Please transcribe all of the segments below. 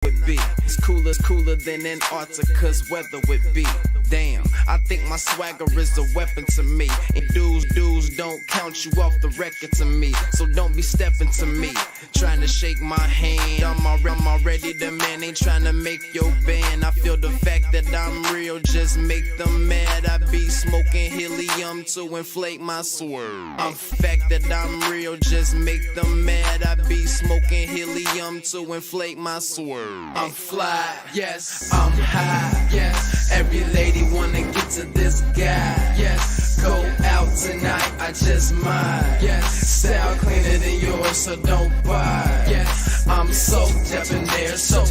would be. It's cooler than Antarctica's weather would be. Damn, I think my swagger is a weapon to me. And dudes don't count you off the record to me. So don't be stepping to me, trying to shake my hand. I'm already the man, ain't trying to make your band. I feel the fact that I'm real, just make them mad. I be smoking helium to inflate my swerve. I'm fact that I'm real, just make them mad. I be smoking helium to inflate my swerve. I'm fly, yes, I'm high, yes. Every lady wanna get to this guy, yes. Go out tonight, I just might, yes. Style cleaner than yours, so don't buy, yes. I'm so debonair, so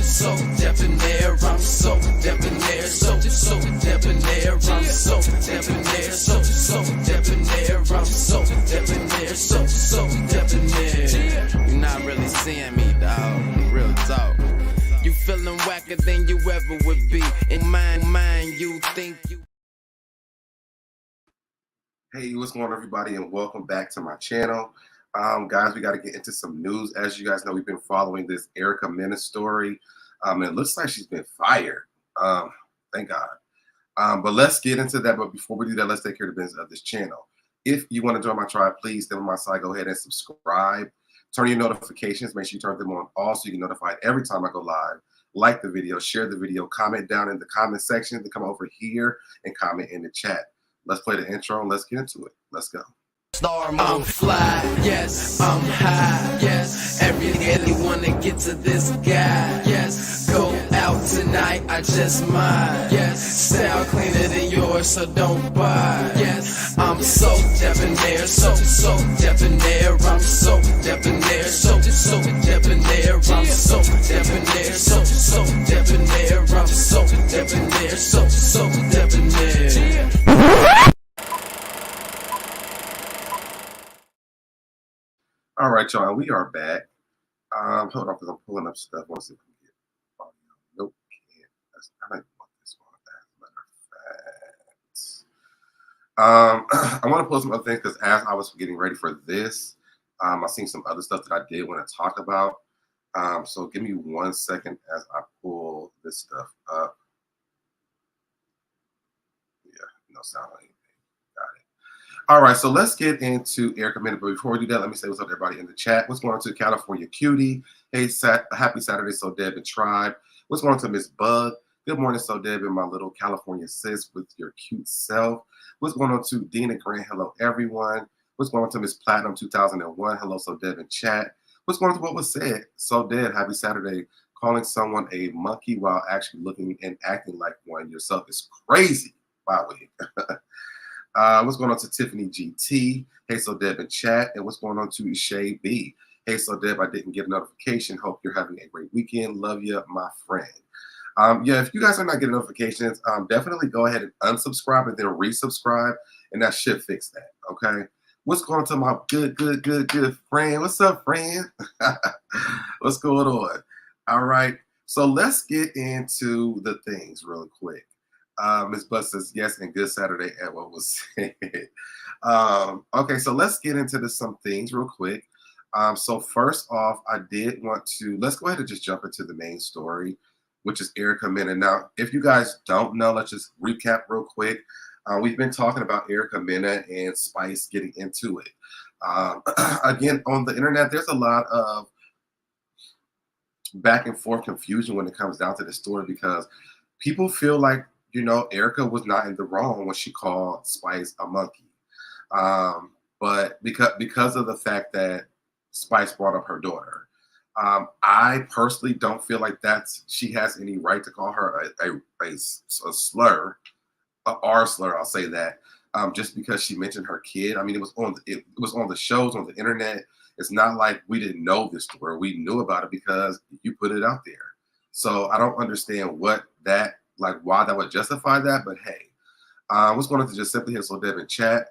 debonair. I'm so debonair, so debonair. I'm so debonair, so debonair. I'm so debonair, so debonair. You're not really seeing me, dog. Real talk. You feeling whacker than you ever would be. In mind, you think you. Hey, what's going on, everybody, and welcome back to my channel. Guys, we got to get into some news. As you guys know, we've been following this Mena story. It looks like she's been fired. Thank God. But let's get into that. But before we do that, let's take care of the business of this channel. If you want to join my tribe, please stay on my side. Go ahead and subscribe. Turn your notifications. Make sure you turn them on all so you get notified every time I go live. Like the video, share the video, comment down in the comment section, then come over here and comment in the chat. Let's play the intro and let's get into it. Let's go. I'm fly, yes, I'm high, yes. Every wanna get to this guy, yes. Go out tonight, I just might, yes. Style cleaner than yours, so don't buy, yes. I'm so debonair, so debonair. I'm so debonair, so debonair. I'm so debonair, so debonair. I'm so debonair, so debonair. All right, y'all, we are back. Hold on, because I'm pulling up stuff. I want to see if we can get audio. Nope, can't. I don't want this one. As a matter of fact, I want to pull some other things because as I was getting ready for this, I seen some other stuff that I did want to talk about. So give me 1 second as I pull this stuff up. Yeah, no sound like anything. Got it. All right, so let's get into Mena. But before we do that, let me say what's up to everybody in the chat. What's going on to California Cutie? Hey, happy Saturday, SoDeb and Tribe. What's going on to Miss Bug? Good morning, SoDeb and my little California sis with your cute self. What's going on to Dina Grant? Hello, everyone. What's going on to Miss Platinum 2001? Hello, SoDeb in chat. What's going on to what was said? SoDeb, happy Saturday. Calling someone a monkey while actually looking and acting like one yourself is crazy. Wow. What's going on to Tiffany GT? Hey, SoDeb in chat. And what's going on to Shay B? Hey, SoDeb, I didn't get a notification. Hope you're having a great weekend. Love you, my friend. Yeah, if you guys are not getting notifications, definitely go ahead and unsubscribe and then resubscribe, and that should fix that, okay? What's going on to my good friend? What's up, friend? What's going on? All right, so let's get into the things real quick. Ms. Bus says yes, and good Saturday at what was said. Okay, so let's get into some things real quick. So first off, I did want to, let's go ahead and just jump into the main story, which is Mena. Now, if you guys don't know, let's just recap real quick. We've been talking about Mena and Spice getting into it. Again, on the internet, there's a lot of back and forth confusion when it comes down to the story because people feel like, you know, Erica was not in the wrong when she called Spice a monkey. But because of the fact that Spice brought up her daughter, I personally don't feel like she has any right to call her a slur, a R slur. I'll say that just because she mentioned her kid. I mean, it was on the shows on the internet. It's not like we didn't know this story. We knew about it because you put it out there. So I don't understand why that would justify that. But hey, what's going on to just simply hit SoDeb in chat.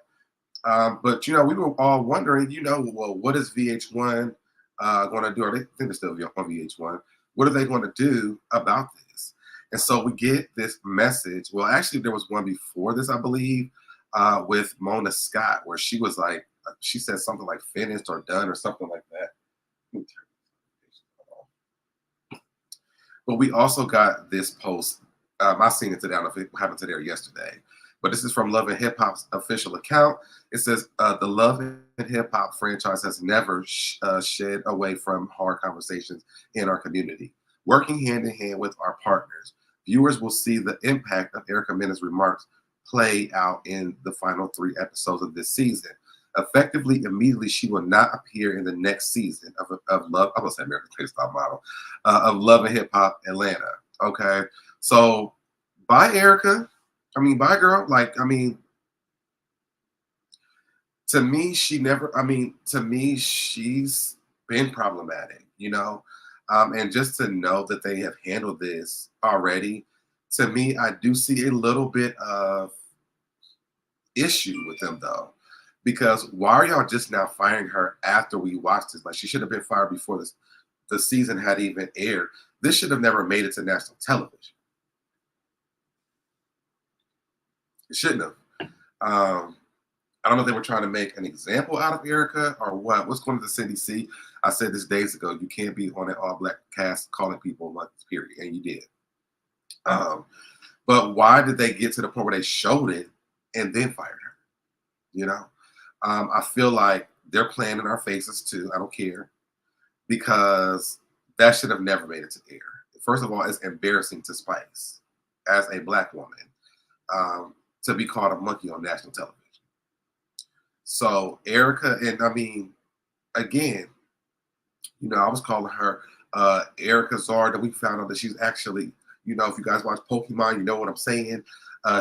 But you know, we were all wondering, you know, well, what is VH1 going to do? Or they think they're still on VH1. What are they going to do about this? And so we get this message. Well, actually, there was one before this, I believe, with Mona Scott, where she was like, she said something like finished or done or something like that. But we also got this post. I seen it today. I don't know if it happened today or yesterday. But this is from Love and Hip Hop's official account. It says the Love and Hip Hop franchise has never shed away from hard conversations in our community. Working hand in hand with our partners, viewers will see the impact of Erica Mena's remarks play out in the final 3 episodes of this season. Effectively, immediately, she will not appear in the next season of Love. I'm gonna say American Next Top Model of Love and Hip Hop Atlanta. Okay, so bye, Erica. I mean, bye, girl. Like, I mean, to me, to me, she's been problematic, you know? And just to know that they have handled this already, to me, I do see a little bit of issue with them, though. Because why are y'all just now firing her after we watched this? Like, she should have been fired before the season had even aired. This should have never made it to national television. It shouldn't have. I don't know if they were trying to make an example out of Erica or what. What's going to the CDC? I said this days ago. You can't be on an all-black cast calling people like this, period, and you did. But why did they get to the point where they showed it and then fired her? You know, I feel like they're playing in our faces too. I don't care, because that should have never made it to air. First of all, it's embarrassing to Spice as a black woman to be called a monkey on national television. So Erica, and I mean, again, you know, I was calling her Erica Zard, and we found out that she's actually, you know, if you guys watch Pokemon, you know what I'm saying.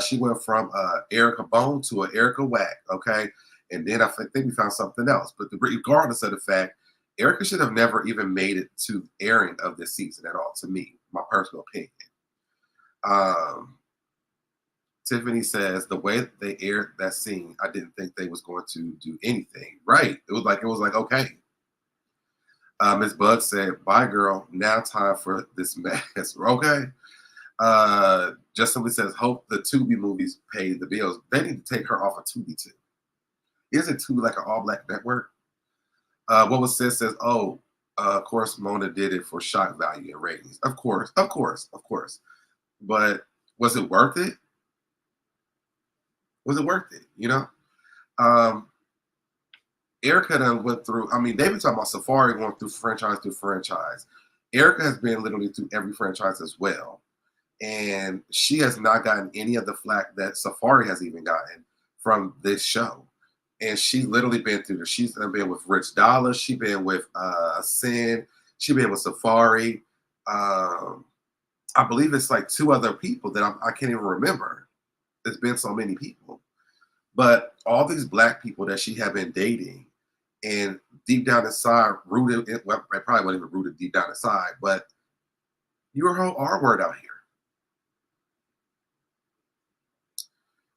She went from Erica Bone to an Erica Whack, okay? And then I think we found something else. But regardless of the fact, Erica should have never even made it to airing of this season at all, to me, my personal opinion. Tiffany says the way they aired that scene, I didn't think they was going to do anything. Right. It was like okay. Miss Bug said, bye girl. Now time for this mess. Okay. Just simply says, hope the Tubi movies pay the bills. They need to take her off of Tubi too. Isn't Tubi like an all-black network? What was said says, oh, of course Mona did it for shock value and ratings. Of course. But was it worth it? Was it worth it? You know? Erica done went through, I mean, they've been talking about Safari going through franchise. Erica has been literally through every franchise as well. And she has not gotten any of the flack that Safari has even gotten from this show. And she literally been through this. She's been with Rich Dollar. She's been with Sin. She's been with Safari. I believe it's like 2 other people that I can't even remember. There's been so many people. But all these black people that she had been dating, and deep down inside, rooted, well, I probably wasn't even rooted deep down inside, but you were her R word out here.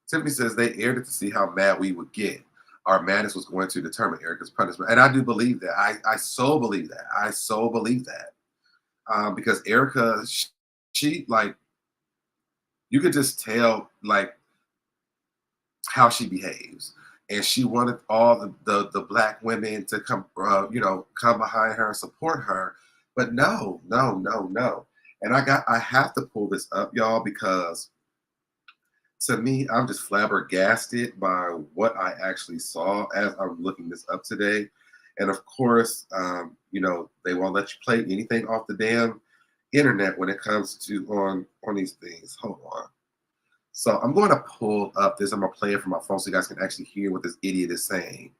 Tiffany says they aired it to see how mad we would get. Our madness was going to determine Erica's punishment. And I do believe that. I so believe that. I so believe that. Because Erica, she like, you could just tell, like, how she behaves, and she wanted all the black women to come, come behind her and support her. But no. And I have to pull this up, y'all, because to me, I'm just flabbergasted by what I actually saw as I'm looking this up today. And of course, they won't let you play anything off the damn internet when it comes to on these things. Hold on. So I'm going to pull up this. I'm going to play it from my phone so you guys can actually hear what this idiot is saying.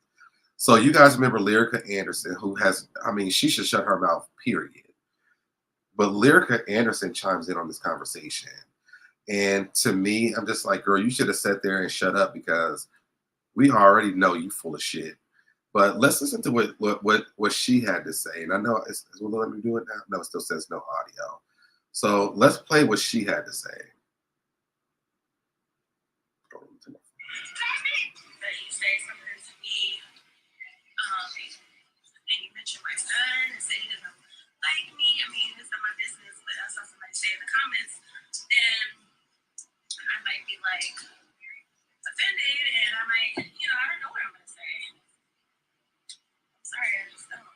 So you guys remember Lyrica Anderson, who has, I mean, she should shut her mouth, period. But Lyrica Anderson chimes in on this conversation. And to me, I'm just like, girl, you should have sat there and shut up, because we already know you full of shit. But let's listen to what she had to say. And I know, will let me do it now? No, it still says no audio. So let's play what she had to say. You say something to me, and you mentioned my son and said he doesn't like me. I mean, it's not my business, but I saw somebody say in the comments, then I might be like offended, and I might, I don't know what I'm gonna say. I'm sorry, I just don't.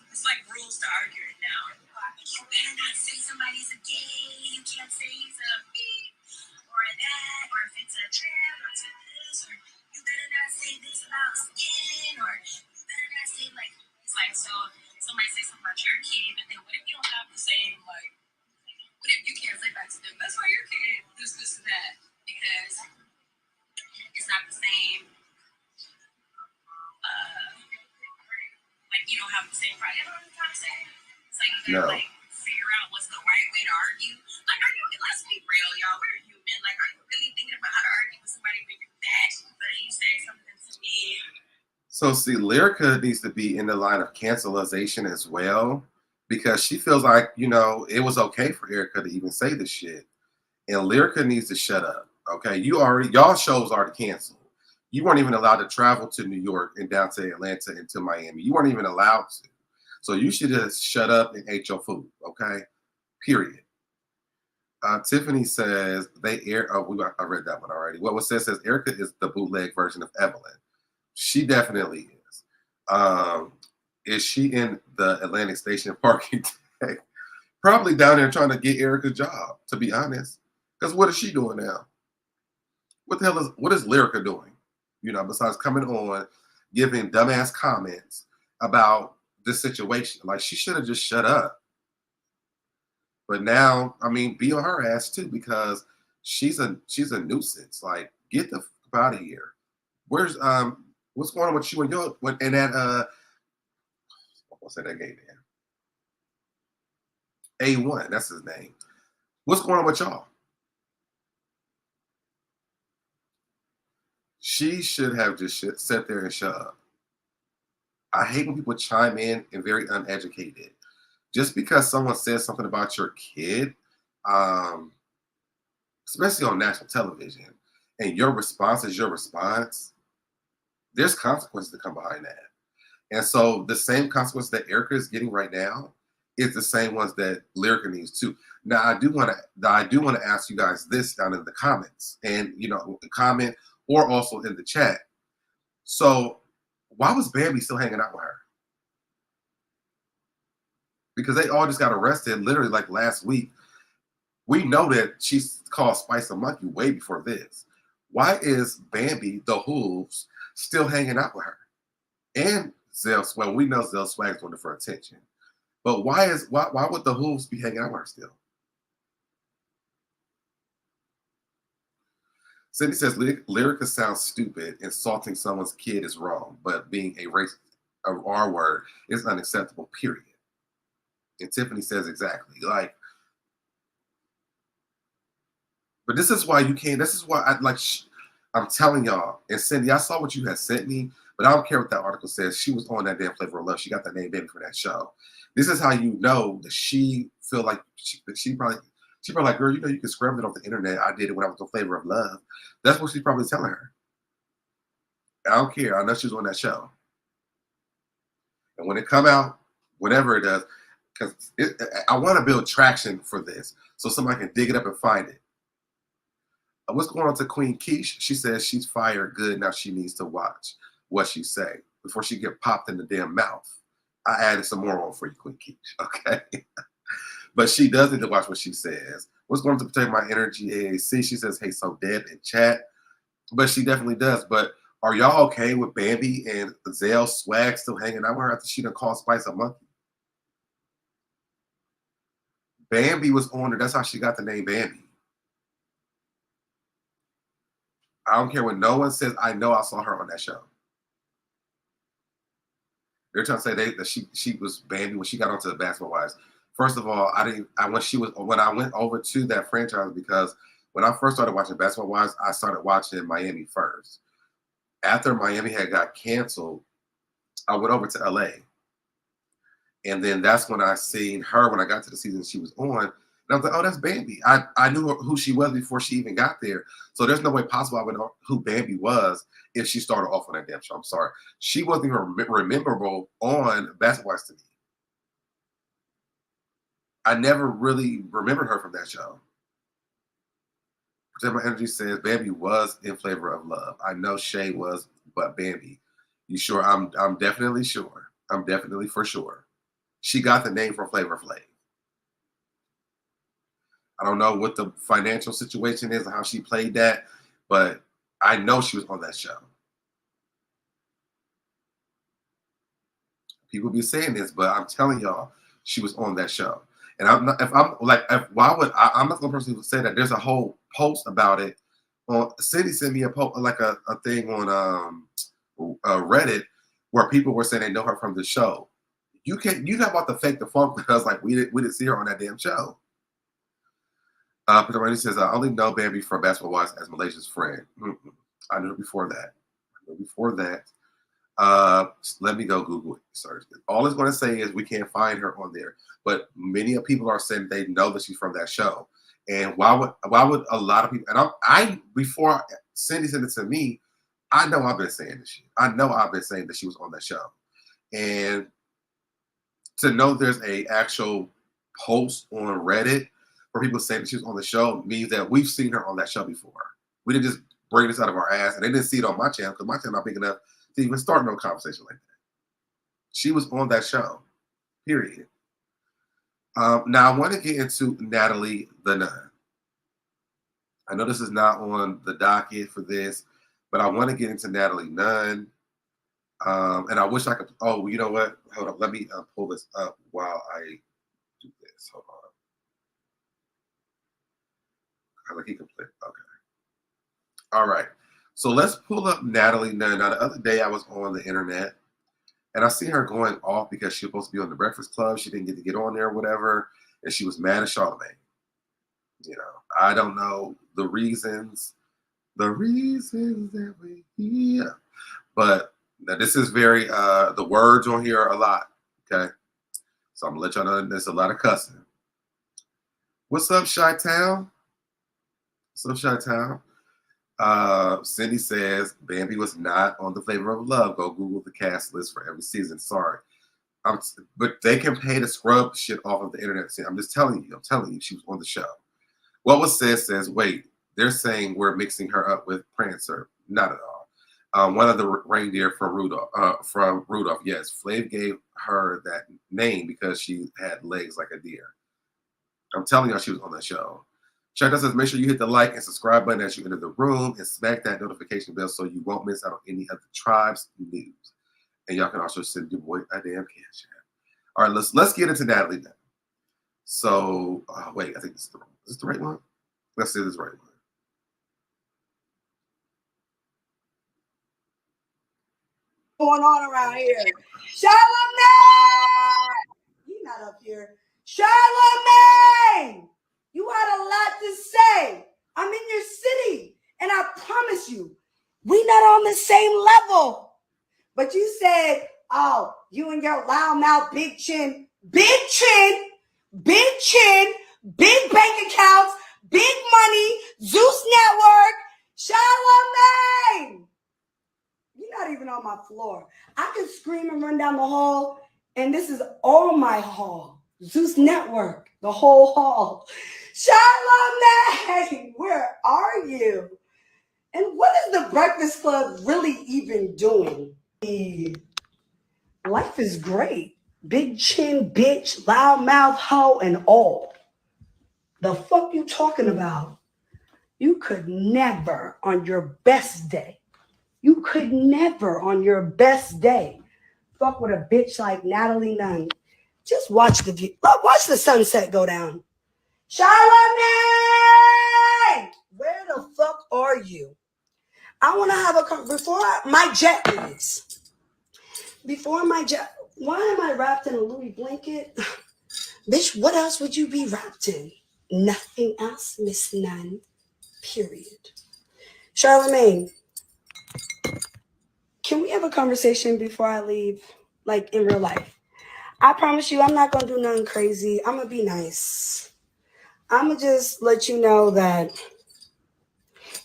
It's like rules to argue it now. You better not say something this, that, because it's not the same. Like you don't have the same pride. You know what I'm trying to say? So you gotta like figure out what's the right way to argue. Like, are you? Let's be real, y'all. We're human. Like, are you really thinking about how to argue with somebody when you're that? But you say something to me. So see, Lyrica needs to be in the line of cancelization as well, because she feels like, you know, it was okay for Erica to even say this shit. And Lyrica needs to shut up. Okay. Y'all shows already canceled. You weren't even allowed to travel to New York and down to Atlanta and to Miami. You weren't even allowed to. So you should just shut up and eat your food. Okay. Period. Tiffany says they air. Oh, I read that one already. What was says Erica is the bootleg version of Evelyn. She definitely is. Is she in the Atlantic Station parking deck? Probably down there trying to get Erica's job, to be honest. Because what is she doing now? What is Lyrica doing? You know, besides coming on, giving dumbass comments about this situation. Like, she should have just shut up. But now, I mean, be on her ass too, because she's a nuisance. Like, get the fuck out of here. Where's what's going on with you and your and that what's that gay man? A1, that's his name. What's going on with y'all? She should have just sat there and shut up. I hate when people chime in and very uneducated. Just because someone says something about your kid, especially on national television, and your response is your response, there's consequences that come behind that. And so the same consequences that Erica is getting right now is the same ones that Lyrica needs too. Now, I do want to ask you guys this down in the comments, and comment or also in the chat. So, why was Bambi still hanging out with her? Because they all just got arrested literally like last week. We know that she called Spice a monkey way before this. Why is Bambi the Hooves still hanging out with her? And Zelle Swag, we know Zelle Swag's doing it for attention. But why would the Hooves be hanging out with her still? Cindy says Lyrica sounds stupid. Insulting someone's kid is wrong, but being a racist, a R word, is unacceptable, period. And Tiffany says exactly. Like, but this is why you can't, this is why I'm telling y'all, and Cindy, I saw what you had sent me, but I don't care what that article says. She was on that damn Flavor of Love. She got that name Baby for that show. This is how you know that she feel like she probably like, girl, you know you can scrub it off the internet. I did it when I was on Flavor of Love. That's what she's probably telling her. I don't care. I know she's on that show. And when it come out, whenever it does, because I want to build traction for this so somebody can dig it up and find it. What's going on to Queen Keish? She says she's fired good. Now she needs to watch what she say before she get popped in the damn mouth. I added some more on for you, Queen Keish. Okay. But she does need to watch what she says. What's going to protect my energy, AAC? She says, hey, so Deb in chat. But she definitely does. But are y'all okay with Bambi and Zelle Swag still hanging out with her after she done called Spice a monkey? Bambi was on her. That's how she got the name Bambi. I don't care what no one says. I know I saw her on that show. They're trying to say that she was Bambi when she got onto the Basketball Wives. First of all, when I went over to that franchise, because when I first started watching Basketball Wives, I started watching Miami first. After Miami had got canceled, I went over to LA. And then that's when I seen her when I got to the season she was on. And I was like, oh, that's Bambi. I knew who she was before she even got there. So there's no way possible I would know who Bambi was if she started off on that damn show. I'm sorry. She wasn't even rememberable on Basketball Wives to me. I never really remembered her from that show. Protect My Energy says Bambi was in Flavor of Love. I know Shay was, but Bambi. You sure? I'm definitely sure. I'm definitely for sure. She got the name from Flavor Flav. I don't know what the financial situation is and how she played that, but I know she was on that show. People be saying this, but I'm telling y'all, she was on that show. And I'm not, why would I'm not the person who would say that. There's a whole post about it. Cindy sent me a post, like a thing on Reddit where people were saying they know her from the show. You know about the fake the funk because like we didn't see her on that damn show. Peter Randy says, I only know Bambi from Basketball Wives as Malaysia's friend. I knew before that. Let me go Google it. Search it. All it's going to say is we can't find her on there. But many people are saying they know that she's from that show. And why would a lot of people? And I before Cindy sent it to me, I know I've been saying this shit. I know I've been saying that she was on that show. And to know there's a actual post on Reddit where people saying that she was on the show means that we've seen her on that show before. We didn't just bring this out of our ass, and they didn't see it on my channel because my channel not big enough to even start no conversation like that. She was on that show, period. Now I want to get into Natalie the Nun. I know this is not on the docket for this, but I want to get into Natalie Nunn. And I wish I could. Oh, you know what? Hold on. Let me pull this up while I do this. Hold on. He can play. Okay. All right. So let's pull up Natalie Nunn. Now, the other day I was on the internet and I see her going off because she was supposed to be on the Breakfast Club. She didn't get on there or whatever. And she was mad at Charlamagne. You know, I don't know the reasons that we're here. But now this is very, the words on here are a lot. Okay. So I'm going to let y'all know there's a lot of cussing. What's up, Chi-Town? What's up, Chi-Town? Cindy says Bambi was not on the Flavor of Love. Go Google the cast list for every season. Sorry. But they can pay to scrub shit off of the internet. I'm just telling you. I'm telling you, she was on the show. What was says, wait, they're saying we're mixing her up with Prancer. Not at all. One of the reindeer from Rudolph. Yes, Flav gave her that name because she had legs like a deer. I'm telling y'all she was on that show. Check us out. Make sure you hit the like and subscribe button as you enter the room and smack that notification bell so you won't miss out on any of the tribes news. And y'all can also send your boy a damn cash app. All right, let's get into Natalie now. So wait, I think is this the right one? Let's see if this is the right one. Going on around here. Charlamagne! You're not up here. Charlamagne! You had a lot to say. I'm in your city. And I promise you, we not on the same level. But you said, oh, you and your loudmouth big chin, big bank accounts, big money, Zeus Network, Charlamagne! You're not even on my floor. I can scream and run down the hall, and this is all my hall. Zeus Network, the whole hall. Charlamagne, where are you? And what is the Breakfast Club really even doing? Life is great. Big chin, bitch, loudmouth, hoe, and all. The fuck you talking about? You could never on your best day. You could never on your best day fuck with a bitch like Natalie Nunn. Just watch the sunset go down. Charlamagne! Where the fuck are you? I want to have my jet leaves. Why am I wrapped in a Louis blanket? Bitch, what else would you be wrapped in? Nothing else, Miss Nunn. Period. Charlamagne, can we have a conversation before I leave? Like in real life. I promise you I'm not going to do nothing crazy. I'm going to be nice. I'm going to just let you know that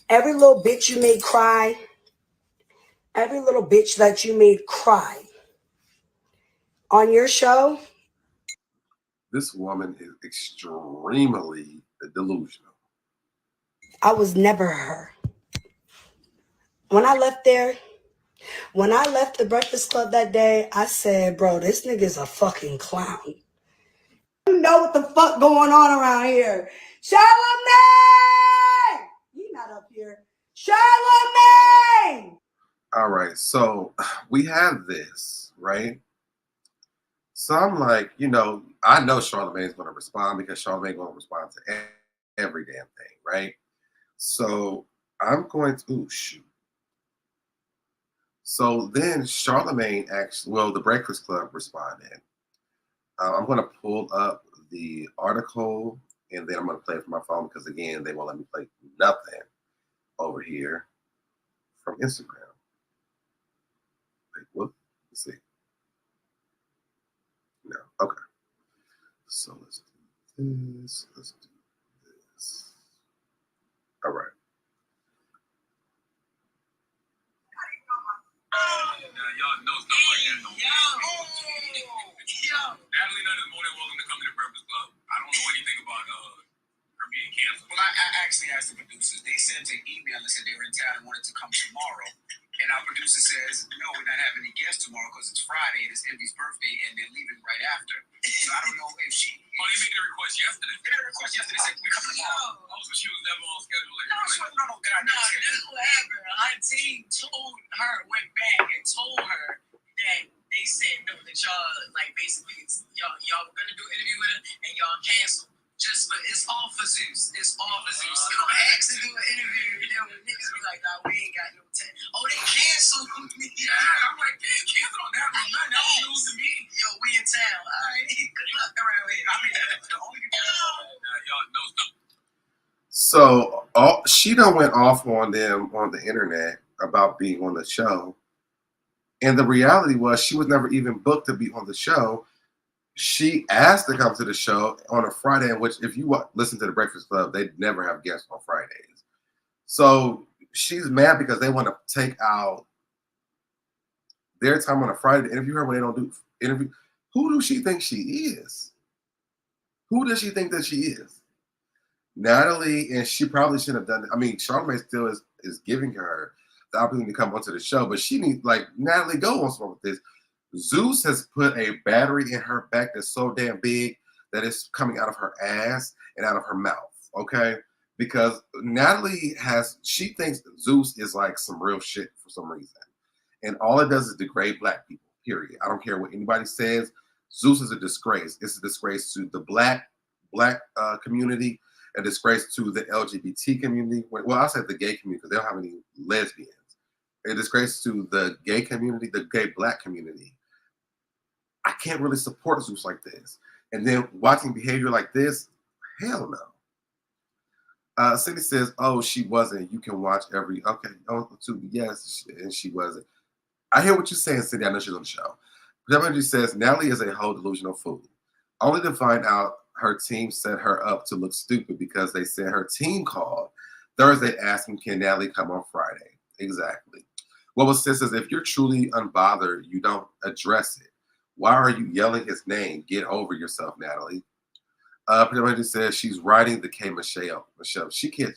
every little bitch you made cry, every little bitch that you made cry on your show. This woman is extremely delusional. I was never her. When I left the Breakfast Club that day, I said, bro, this nigga's a fucking clown. You know what the fuck going on around here. Charlamagne! You not up here. Charlamagne! All right, so we have this, right? So I'm like, you know, I know Charlamagne's going to respond because Charlamagne going to respond to every damn thing, right? So I'm going to, ooh, shoot. So then Charlamagne actually, well, the Breakfast Club responded. I'm going to pull up the article and then I'm going to play it from my phone because, again, they won't let me play nothing over here from Instagram. Wait, what? Let's see. No. Okay. So let's do this. Let's do this. All right. Y'all know stuff like that. Natalie Nunn is more than welcome to come to the Breakfast Club. I don't know anything about her being canceled. Well, I actually asked the producers. They sent an email and said they were in town and wanted to come tomorrow. And our producer says, no, we're not having any guests tomorrow because it's Friday and it's Envy's birthday and they're leaving right after. So I don't know if she... Oh, they made a request yesterday? They made a request yesterday. They said, we come tomorrow. Oh, so she was never on schedule. No, God. No, this is what happened. Her team told her, went back and told her that they said, no, that y'all, like, basically, y'all were going to do an interview with her and y'all canceled. Just for it's all for Zeus. It's all for Zeus. You don't ask to do an interview, and then when niggas be like, nah, we ain't got no time. Oh, they canceled me. Yeah, I'm like, damn, cancel on that one. That was news to me. Yo, we in town. All right, good luck around here. I mean, that's the only people. Y'all know stuff. So she done went off on them on the internet about being on the show. And the reality was she was never even booked to be on the show. She asked to come to the show on a Friday, in which if you listen to the Breakfast Club, they never have guests on Fridays. So she's mad because they want to take out their time on a Friday to interview her when they don't do interview. Who does she think she is? Who does she think that she is? Natalie, and she probably shouldn't have done it. I mean, Charlamagne still is giving her the opportunity to come onto the show, but she needs, like, Natalie, go on something with this. Zeus has put a battery in her back that's so damn big that it's coming out of her ass and out of her mouth, okay? Because Natalie she thinks Zeus is like some real shit for some reason. And all it does is degrade black people, period. I don't care what anybody says. Zeus is a disgrace. It's a disgrace to the black community, a disgrace to the LGBT community. Well, I said the gay community because they don't have any lesbians. A disgrace to the gay community, the gay black community. I can't really support Zeus like this. And then watching behavior like this, hell no. Cindy says, oh, she wasn't. You can watch every, okay. Oh, yes, and she wasn't. I hear what you're saying, Cindy. I know she's on the show. WG says, Natalie is a whole delusional fool. Only to find out her team set her up to look stupid because they said her team called Thursday asking, can Natalie come on Friday? Exactly. What was said is, if you're truly unbothered, you don't address it. Why are you yelling his name? Get over yourself, Natalie. Pajama says she's riding the K Michelle. She could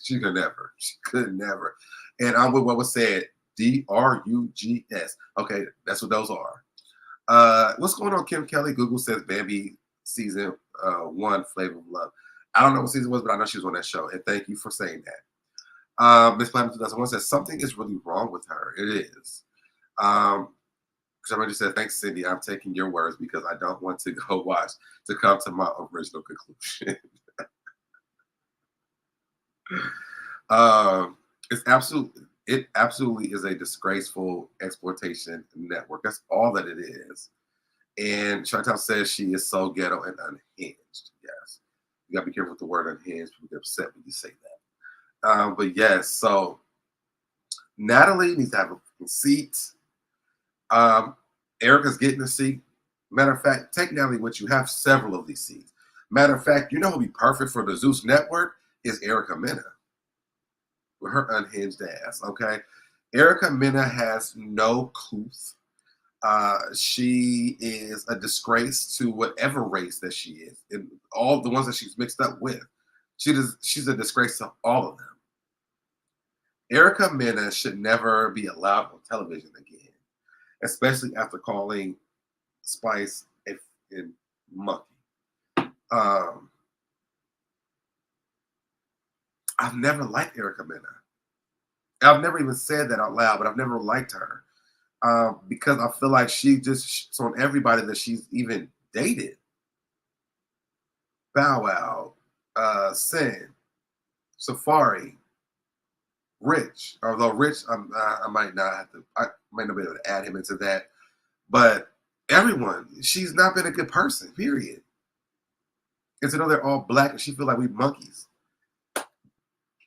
never. And I'm with what was said, DRUGS. Okay, that's what those are. What's going on, Kim Kelly? Google says Bambi season 1, Flavor of Love. I don't know what season was, but I know she was on that show. And thank you for saying that. Miss Platinum 2001 says something is really wrong with her. It is. Somebody said, thanks, Cindy. I'm taking your words because I don't want to go watch to come to my original conclusion. It absolutely is a disgraceful exploitation network. That's all that it is. And Chantal says she is so ghetto and unhinged. Yes. You gotta be careful with the word unhinged. People get upset when you say that. But yes, so Natalie needs to have a seat. Erica's getting a seat. Matter of fact, take Natalie with you. Have several of these seats. Matter of fact, you know who would be perfect for the Zeus Network is Erica Mena with her unhinged ass. Okay, Erica Mena has no couth. She is a disgrace to whatever race that she is, and all the ones that she's mixed up with. She's a disgrace to all of them. Erica Mena should never be allowed on television again, especially after calling Spice a monkey. I've never liked Erica Mena. I've never even said that out loud, but I've never liked her because I feel like she just shits on everybody that she's even dated Bow Wow, Sin, Safari, Rich. Although Rich, I might not be able to add him into that. But everyone, she's not been a good person, period. And to know they're all black and she feel like we monkeys.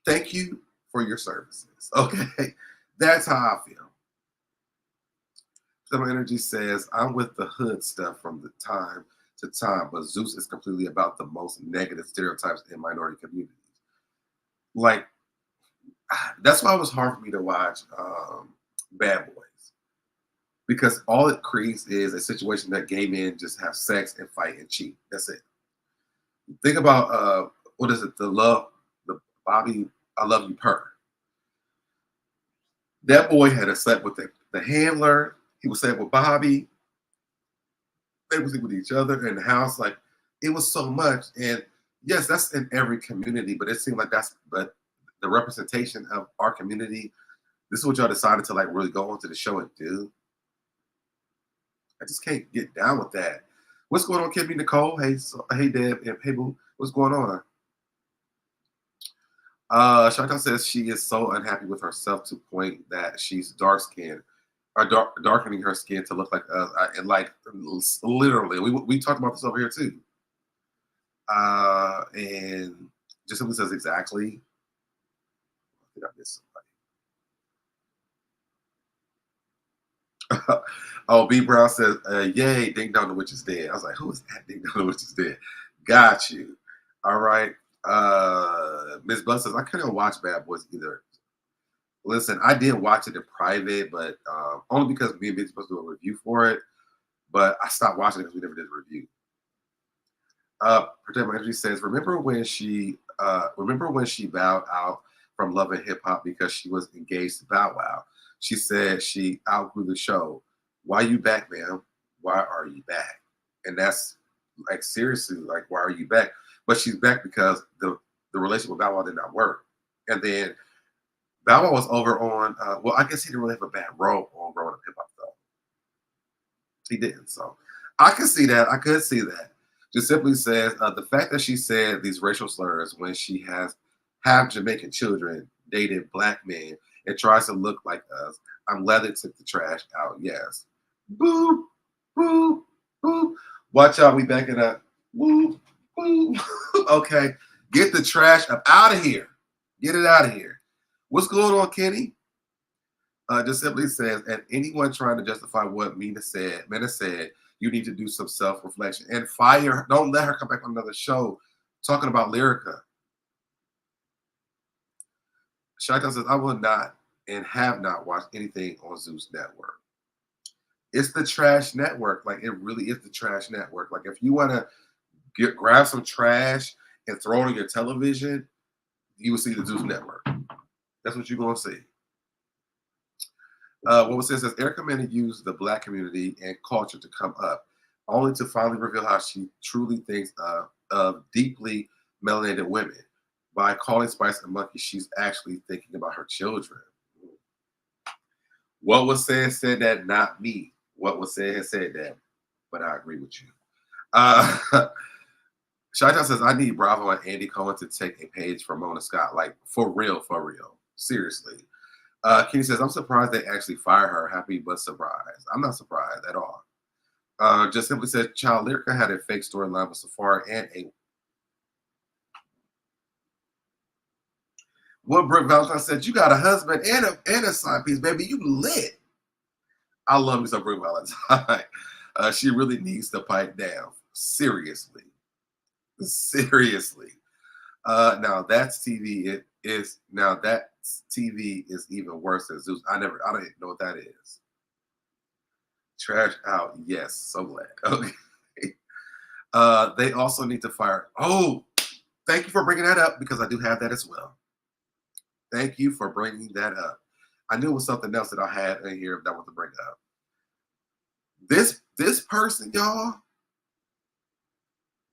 Thank you for your services. Okay. That's how I feel. Summer Energy says, I'm with the hood stuff from the time to time, but Zeus is completely about the most negative stereotypes in minority communities. Like, that's why it was hard for me to watch Bad Boys. Because all it creates is a situation that gay men just have sex and fight and cheat. That's it. Think about, what is it? The Bobby, I Love You Purr. That boy had a slept with the handler. He was slept with Bobby. They was with each other in the house. Like, it was so much. And yes, that's in every community, but it seemed like but the representation of our community, this is what y'all decided to like really go onto the show and do. I just can't get down with that. What's going on, Kimmy Nicole? Hey, Deb, and hey, Boo. What's going on? Chantal says she is so unhappy with herself to point that she's dark skinned, or darkening her skin to look like us. And like literally, we talked about this over here too. And just simply says exactly. I think I missed somebody. Oh, B Brown says, yay, Ding Dong the Witch is dead. I was like, who is that? Ding Dong the Witch is dead. Got you. All right. Miss Bus says, I couldn't watch Bad Boys either. Listen, I did watch it in private, but only because me and Big supposed to do a review for it. But I stopped watching it because we never did a review. Protect My Energy says, remember when she bowed out from Love and Hip Hop because she was engaged to Bow Wow? She said she outgrew the show. Why you back, ma'am? Why are you back? And that's like seriously, like, why are you back? But she's back because the relationship with Bow Wow did not work. And then Bow Wow was over on, well, I guess he didn't really have a bad role on Growing Up Hip Hop, though. He didn't. So I could see that. I could see that. Just simply says, the fact that she said these racial slurs when she have Jamaican children, dated black men, and tries to look like us, I'm glad they took the trash out. Yes. Boop, boop, boop. Watch out. We backing up. Boop, boop. Okay. Get the trash up out of here. Get it out of here. What's going on, Kenny? Just simply says, and anyone trying to justify what Mena said, you need to do some self-reflection and fire her. Don't let her come back on another show talking about Lyrica. Shaitan says, I will not and have not watched anything on Zeus Network. It's the trash network. Like, it really is the trash network. Like, if you want to grab some trash and throw it on your television, you will see the Zeus Network. That's what you're going to see. What was says, Erica Mena used the black community and culture to come up, only to finally reveal how she truly thinks of deeply melanated women. By calling Spice a monkey, she's actually thinking about her children. What was said that, not me. What was said has said that, but I agree with you. Shaitan says, I need Bravo and Andy Cohen to take a page from Mona Scott. Like, for real. Seriously. Kenny says, I'm surprised they actually fired her. Happy but surprised. I'm not surprised at all. Just simply said, Child, Lyrica had a fake storyline with Safari and a what Brooke Valentine said, you got a husband and a side piece, baby. You lit. I love me some Brooke Valentine. She really needs to pipe down. Seriously. Now that's TV. That TV is even worse than Zeus. I don't even know what that is. Trash out. Yes. So glad. Okay. They also need to fire. Oh, thank you for bringing that up because I do have that as well. Thank you for bringing that up. I knew it was something else that I had in here that I want to bring up. This person, y'all.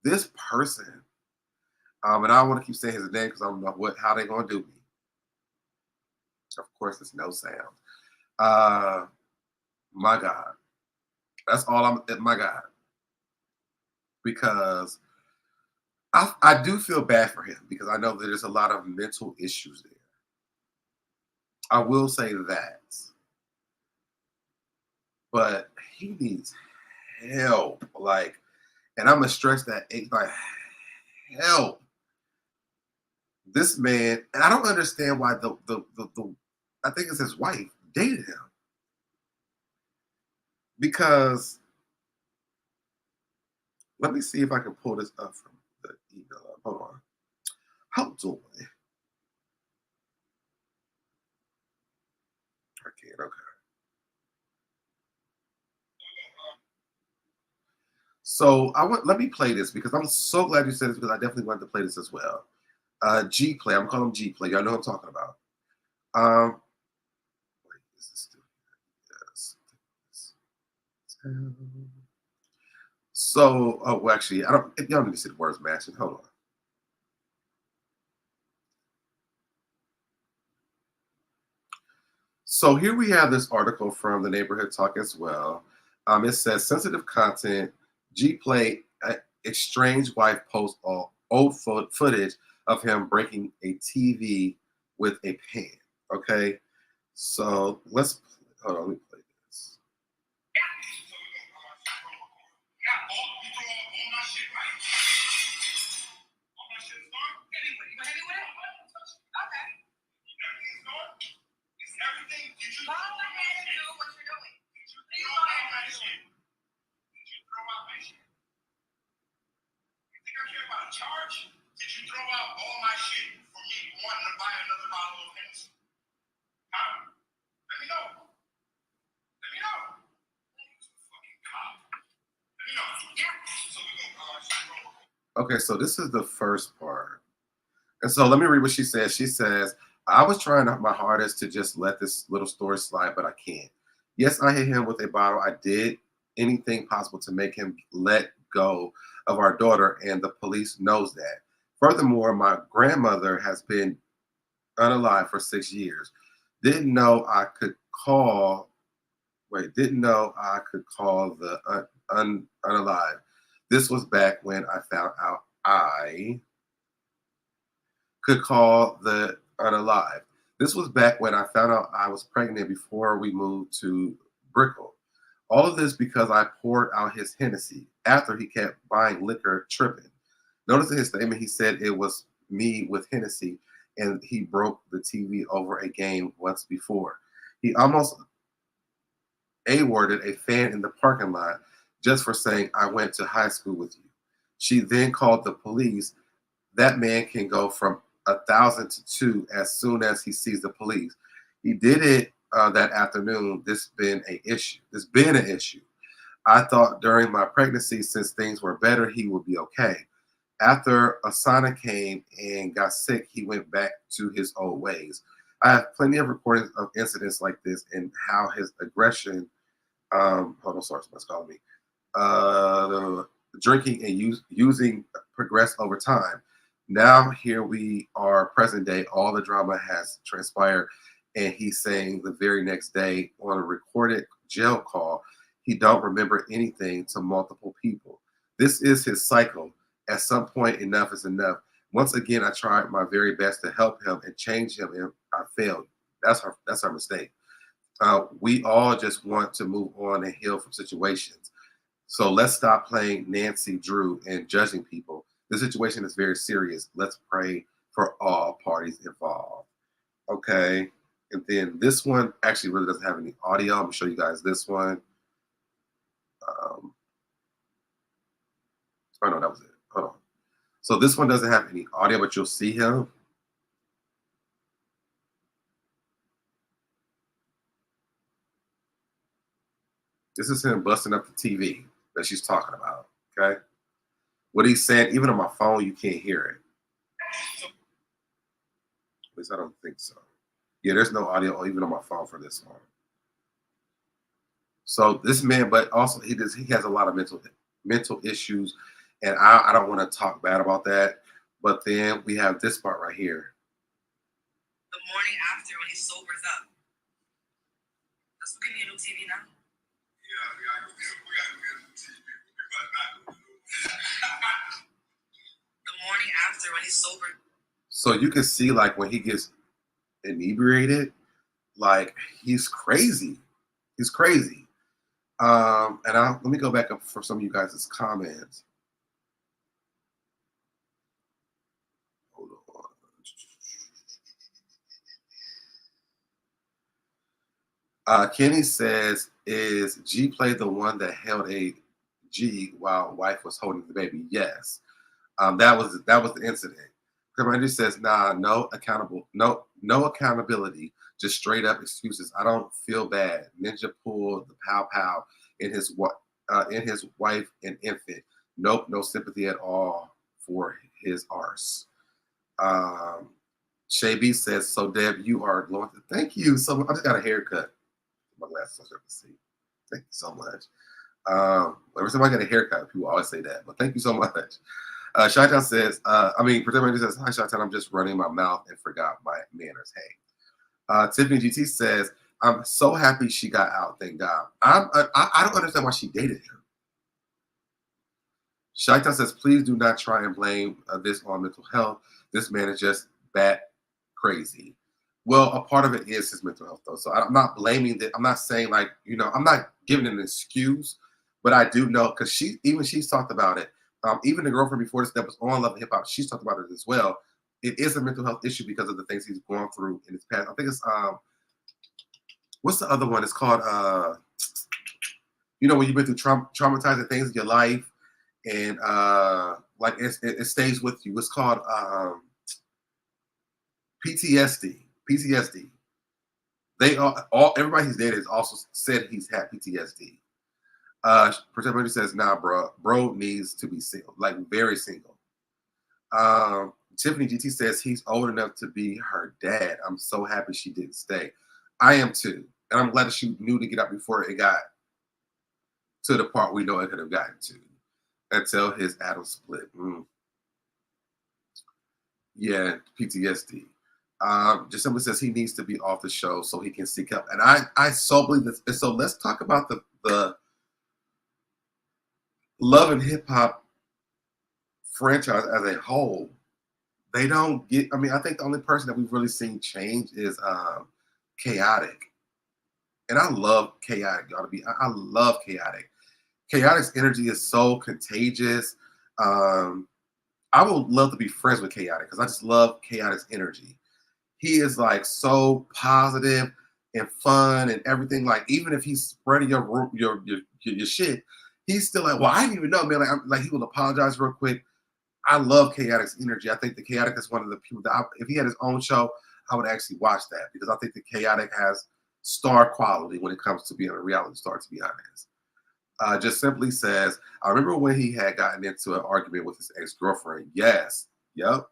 This person. And I don't want to keep saying his name because I don't know how they're gonna do me. Of course, it's no sound. My God. That's all my God. because I do feel bad for him because I know that there's a lot of mental issues there. I will say that. But he needs help. Like, and I'm gonna stress that like help. This man, and I don't understand why the I think it's his wife dated him. Because let me see if I can pull this up from the email. Hold on. How doing? I can't. Okay. So let me play this because I'm so glad you said this because I definitely wanted to play this as well. G Play. I'm calling him G Play. Y'all know what I'm talking about. Wait, is this still here? Yes. So, well, actually, I don't. Y'all need to see the words matching. Hold on. So here we have this article from the Neighborhood Talk as well. It says sensitive content. G Play estranged wife posts old footage of him breaking a TV with a pan. Okay, so let's hold on. Let me play this. Charge? Did you throw out all my shit for me wanting to buy another bottle of Hennessy? Huh? Let me know. Let me know. You fucking cop. Let me know. Yeah. So we're gonna Okay, so this is the first part. And so let me read what she says. She says, I was trying my hardest to just let this little story slide, but I can't. Yes, I hit him with a bottle. I did anything possible to make him let go of our daughter, and the police knows that. Furthermore, my grandmother has been unalive for 6 years. Didn't know I could call the unalive. This was back when I found out I could call the unalive. This was back when I found out I was pregnant before we moved to Brickell. All of this because I poured out his Hennessy after he kept buying liquor tripping. Notice in his statement, he said it was me with Hennessy and he broke the TV over a game once before. He almost awarded a fan in the parking lot just for saying, I went to high school with you. She then called the police. That man can go from 1,000 to 2 as soon as he sees the police. He did it that afternoon. This been an issue. I thought during my pregnancy, since things were better, he would be okay. After Asana came and got sick, he went back to his old ways. I have plenty of recordings of incidents like this and how his aggression, hold on, sorry, someone's calling me. Drinking and using progressed over time. Now here we are, present day. All the drama has transpired, and he's saying the very next day on a recorded jail call, he don't remember anything to multiple people. This is his cycle. At some point, enough is enough. Once again, I tried my very best to help him and change him, and I failed. That's our mistake. We all just want to move on and heal from situations. So let's stop playing Nancy Drew and judging people. The situation is very serious. Let's pray for all parties involved. Okay. And then this one actually really doesn't have any audio. I'm going to show you guys this one. Oh, no, that was it. Hold on. So this one doesn't have any audio, but you'll see him. This is him busting up the TV that she's talking about. Okay. What he's saying, even on my phone, you can't hear it. At least I don't think so. Yeah, there's no audio even on my phone for this one. So this man, but also he has a lot of mental issues, and I don't want to talk bad about that. But then we have this part right here. The morning after when he sobers up. Let's go get me a new TV now. Yeah, we got to get a new TV. The morning after when he's sober. So you can see like when he gets inebriated, like he's crazy. He's crazy. And let me go back up for some of you guys' comments. Hold on. Kenny says, "Is G Play the one that held a G while wife was holding the baby?" Yes. That was the incident. Commander says, "Nah, no accountability, just straight up excuses. I don't feel bad. Ninja pulled the pow pow in his wife and infant. Nope, no sympathy at all for his arse." Shay B says, "So Deb, you are glowing." Thank you so much. I just got a haircut. My glasses are to see. Thank you so much. Every time I get a haircut, people always say that, but thank you so much. Shaitan says, Protect says, "Hi Shaitan, I'm just running my mouth and forgot my manners." Hey. Tiffany GT says, "I'm so happy she got out, thank God." I don't understand why she dated him. Shaitan says, "Please do not try and blame this on mental health. This man is just bat crazy." Well, a part of it is his mental health, though. So I'm not blaming that. I'm not saying like, I'm not giving an excuse, but I do know because she's talked about it. Even the girlfriend before this that was on Love and Hip Hop, she's talked about it as well. It is a mental health issue because of the things he's gone through in his past. I think it's what's the other one? It's called when you've been through traumatizing things in your life, and like it stays with you. It's called PTSD. PTSD. They everybody he's dated has also said he's had PTSD. Protect says, "Nah, bro needs to be single, like very single." Tiffany GT says he's old enough to be her dad. I'm so happy she didn't stay. I am too, and I'm glad that she knew to get out before it got to the part we know it could have gotten to, until his Adam split. Yeah, PTSD. Just simply says he needs to be off the show so he can seek help, and I so believe this. And so let's talk about the Love and Hip Hop franchise as a whole. They don't get. I think the only person that we've really seen change is Chaotic, and I love Chaotic. I love Chaotic. Chaotic's energy is so contagious. I would love to be friends with Chaotic because I just love Chaotic's energy. He is like so positive and fun and everything. Like even if he's spreading your shit, he's still like, "Well, I didn't even know, man." Like he will apologize real quick. I love Chaotic's energy. I think the Chaotic is one of the people that if he had his own show, I would actually watch that because I think the Chaotic has star quality when it comes to being a reality star, to be honest. Just simply says, "I remember when he had gotten into an argument with his ex-girlfriend." Yes. Yep.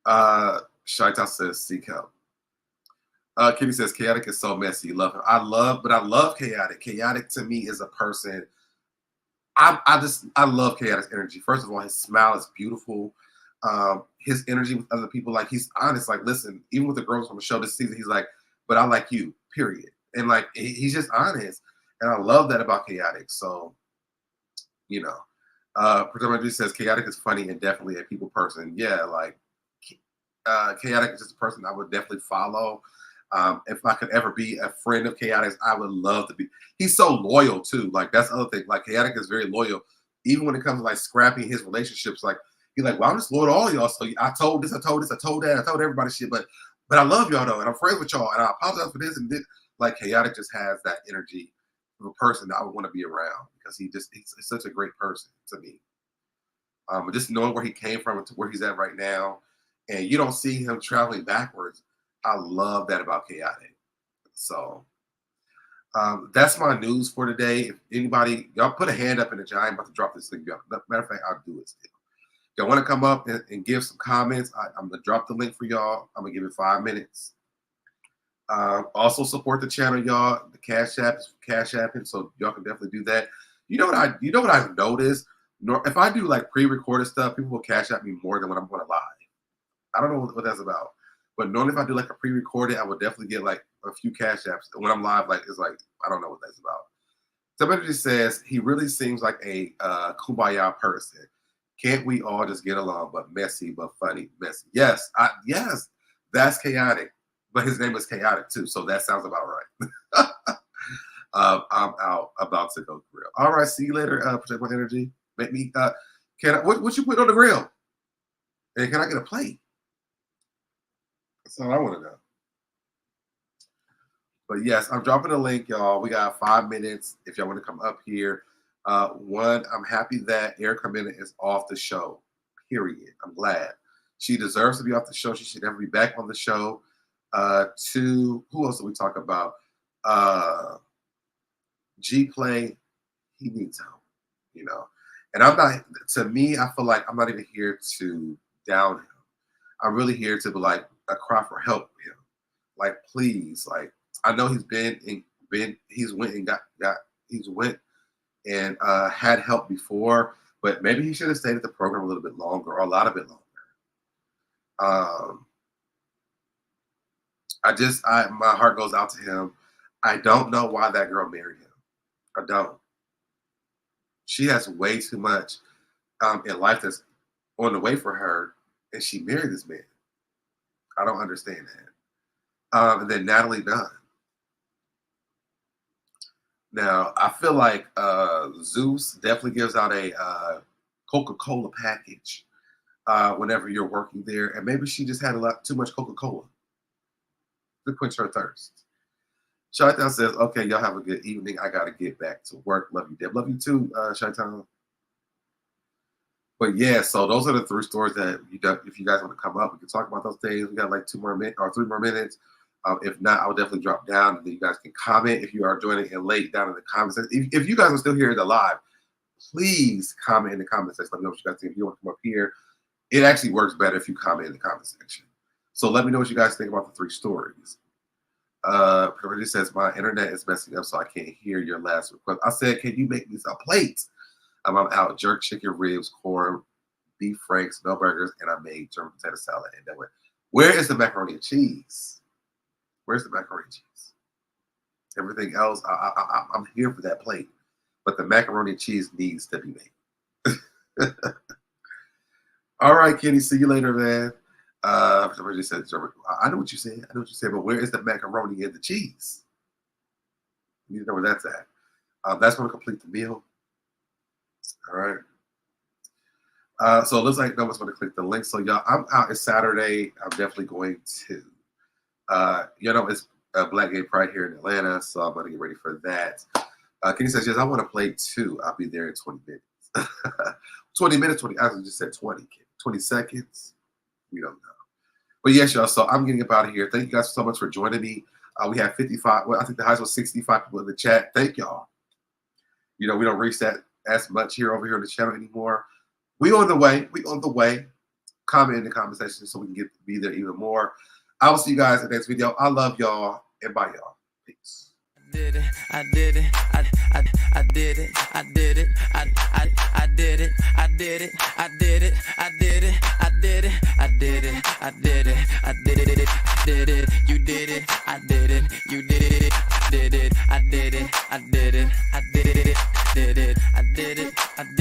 Shaita says, "Seek help." Kitty says, "Chaotic is so messy. Love him." I love Chaotic. Chaotic to me is a person. I love Chaotic's energy. First of all, his smile is beautiful. His energy with other people, like he's honest. Like, listen, even with the girls on the show this season, he's like, "But I like you, period." And like, he's just honest. And I love that about Chaotic. So, Protector says Chaotic is funny and definitely a people person. Yeah, like Chaotic is just a person I would definitely follow. If I could ever be a friend of Chaotic, I would love to be. He's so loyal too. Like that's the other thing. Like Chaotic is very loyal, even when it comes to like scrapping his relationships. Like he's like, "Well, I'm just loyal to all y'all. So I told this, I told this, I told that, I told everybody shit. But I love y'all though, and I'm friends with y'all, and I apologize for this and this." Like Chaotic just has that energy of a person that I would want to be around because he's such a great person to me. Just knowing where he came from to where he's at right now, and you don't see him traveling backwards. I love that about Chaotic. So that's my news for today. If anybody, y'all put a hand up in the chat. I'm about to drop this link. Matter of fact, I'll do it still. Y'all want to come up and give some comments? I'm going to drop the link for y'all. I'm going to give it 5 minutes. Also support the channel, y'all. The CashApp is CashApp, and so y'all can definitely do that. You know what I've noticed? If I do like pre-recorded stuff, people will cash out me more than when I'm going to live. I don't know what that's about. But normally if I do like a pre-recorded, I would definitely get like a few cash apps. When I'm live, like it's like, I don't know what that's about. Somebody just says he really seems like a kumbaya person. Can't we all just get along? But messy, but funny, messy. Yes, yes, that's chaotic. But his name is chaotic too, so that sounds about right. I'm out, about to go grill. All right, see you later. Protect my energy. Make me. Can I? What you put on the grill? And can I get a plate? That's all I want to know. But yes, I'm dropping a link, y'all. We got 5 minutes if y'all want to come up here. One, I'm happy that Erica Mena is off the show. Period. I'm glad. She deserves to be off the show. She should never be back on the show. Two, who else do we talk about? G Play, he needs help, you know. And I'm not, to me, I feel like I'm not even here to down him. I'm really here to be like a cry for help with him. Like, please, like, I know he's went and had help before, but maybe he should have stayed at the program a little bit longer or a lot of it longer. My heart goes out to him. I don't know why that girl married him. I don't. She has way too much in life that's on the way for her, and she married this man. I don't understand that. And then Natalie Dunn. Now, I feel like Zeus definitely gives out a Coca-Cola package whenever you're working there, and maybe she just had too much Coca-Cola to quench her thirst. Shaitan says, okay, y'all have a good evening. I got to get back to work. Love you, Deb. Love you too, Shaitan. But yeah, so those are the 3 stories that if you guys want to come up, we can talk about those things. We got like 2 more minutes or 3 more minutes. If not, I'll definitely drop down and then you guys can comment. If you are joining in late, down in the comments. If you guys are still here in the live, please comment in the comment section. Let me know what you guys think. If you want to come up here, it actually works better if you comment in the comment section. So let me know what you guys think about the 3 stories. It says my internet is messing up, so I can't hear your last request. I said, can you make me a plate? I'm out. Jerk chicken ribs, corn, beef franks, no burgers, and I made German potato salad. And that way, where is the macaroni and cheese? Where's the macaroni and cheese? Everything else, I'm here for that plate, but the macaroni and cheese needs to be made. All right, Kenny. See you later, man. Somebody just said, I know what you said. But where is the macaroni and the cheese? You need to know where that's at. That's going to complete the meal. All right. So it looks like no one's going to click the link. So y'all, I'm out. It's Saturday. I'm definitely going to. It's Black Gay Pride here in Atlanta, so I'm going to get ready for that. Kenny says, yes, I want to play too. I'll be there in 20 minutes. 20 minutes, I just said 20. 20 seconds. We don't know. But yes, y'all, so I'm getting up out of here. Thank you guys so much for joining me. We have 55, well, I think the highest was 65 people in the chat. Thank y'all. We don't reach that as much over here on the channel anymore. We on the way. Comment in the comment section so we can be there even more. I will see you guys in the next video. I love y'all and bye, y'all. Peace. I did it. I did it. I did it. I did it. I did it. I did it. I did it. I did it. I did it. I did it. I did it. Did it. You did it. I did it. You did it. Did it. I did it. I did it. I did it. Did it. I did it. I did it.